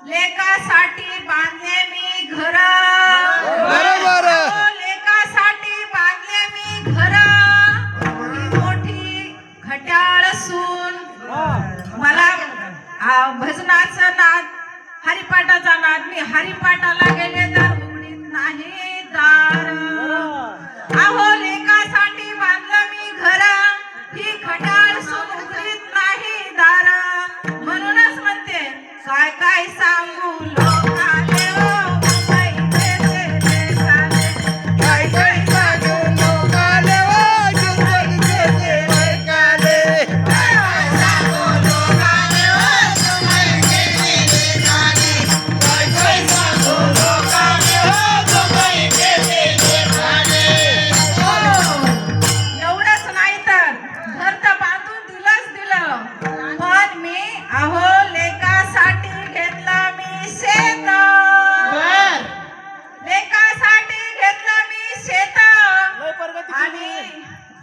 लेकासाठी बांधले मी घर, बरोबर. लेकासाठी बांधले मी घर, मोठी खट्याळ सून. मला भजनाचा नाद, हरिपाठाचा नाद, मी हरिपाठाला गेले तर उघडीत नाही दार. अहो लेकासाठी बांधलं मी घर, ही खट्याळ सून उघडीत नाही दार. म्हणूनच म्हणते काय काय सांगू लोकाले ओ बाई देते देशाले. काय काय सांगू लोकाले ओ जुंगल देते लेकाले. काय सांगू लोकाले ओ जुंगल देते देशाले. काय काय सांगू लोकाले ओ जुंगल देते लेकाले. एवढंच नाही तर घर तर बांधून दिलं, पण मी अहो लेकासाठी घेतलं मी शेत. लेकासाठी घेतलं मी शेत. आणि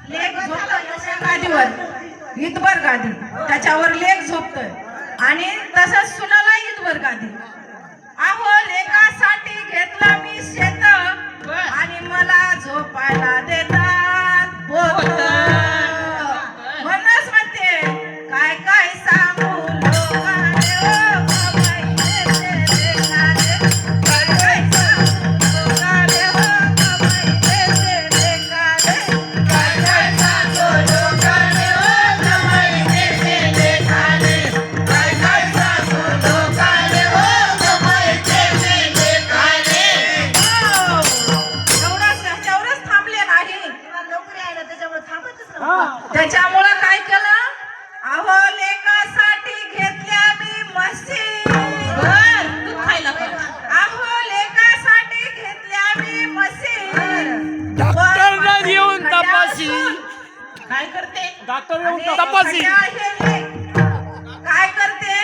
लेक झोपतोय गादीवर, इथवर गादी, त्याच्यावर लेक झोपतोय आणि तसंच सुनाला इथवर गादी. अहो लेकासाठी घेतलं मी शेत आणि मला झोपायला देतात बोलत. म्हणूनच म्हणते काय काय सांगू लोकाले ओ बाई देते देशाले. काय काय सांगू लोकाले ओ बाई देते देशाले. काय काय सांगू लोकाले ओ जुंगल देते लेकाले. काय काय सांगू लोकाले ओ जुंगल देते लेकाले. एवढंच थांबले नाही, त्याच्यामुळं काय केलं, अहो लेकासाठी घेतल्या मी म्हशी. अहो लेकासाठी घेतल्या मी म्हशी. डॉक्टरला येऊन तपासी. काय करते डॉक्टर येऊन आणि तपासी. खट्या आहे लेक. काय करते,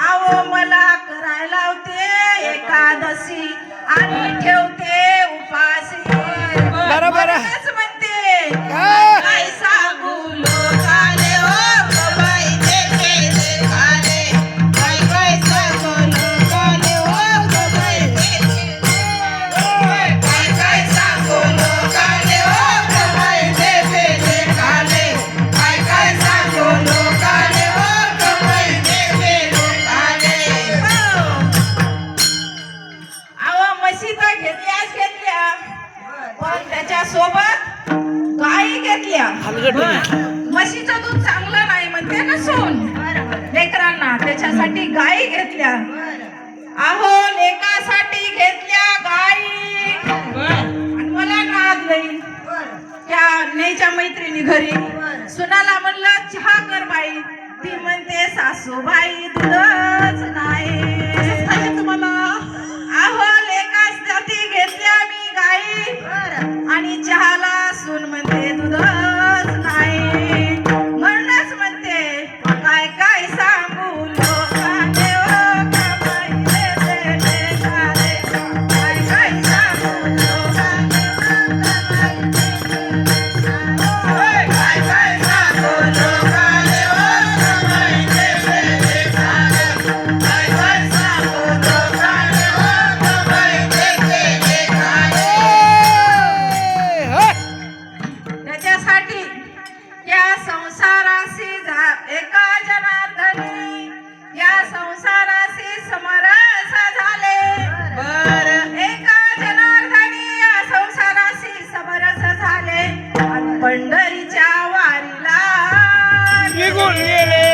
अहो मला करायला लावते एकादशी आणि ठेवते उपासी. बरोबर. म्हणूनच म्हणते काय? काय सांगू लोकाले ओ बाई देते देशाले. काय काय सांगू लोकाले ओ बाई देते देशाले. काय काय सांगू लोकाले ओ बाई देते देशाले. काय काय सांगू लोकाले ओ बाई देते देशाले. अहो म्हशी तर घेतल्या, पण त्याच्या सोबत गाई घेतल्या. म्हशीचं दूध चांगलं नाही म्हणते ना सून लेकरांना, त्याच्यासाठी गाई घेतल्या. अहो लेकासाठी घेतल्या गाई. आणि मला नाद नाही, त्या नेच्या मैत्रिणी घरी सुनाला म्हणलं चहा कर बाई, ती म्हणते सासूबाई दूधच नाही तुम्हाला. अहो लेकासाठी घेतल्या मी गाई आणि चहाला सून म्हणते दूधच नाही. म्हणूनच म्हणते काय काय सांगू लोकाले ओ बाई देते देशाले. काय काय सांगू लोकाले ओ बाई देते देशाले. काय काय सांगू लोकाले ओ बाई देते देशाले. काय काय सांगू लोकाले ओ बाई देते देशाले. त्याच्यासाठी या संसाराशी एका जनार्दनी या संसाराशी समरस झाले. एका जनार्दनी या संसाराशी समरस झाले आणि पंढरीच्या वारीला निघून गेले.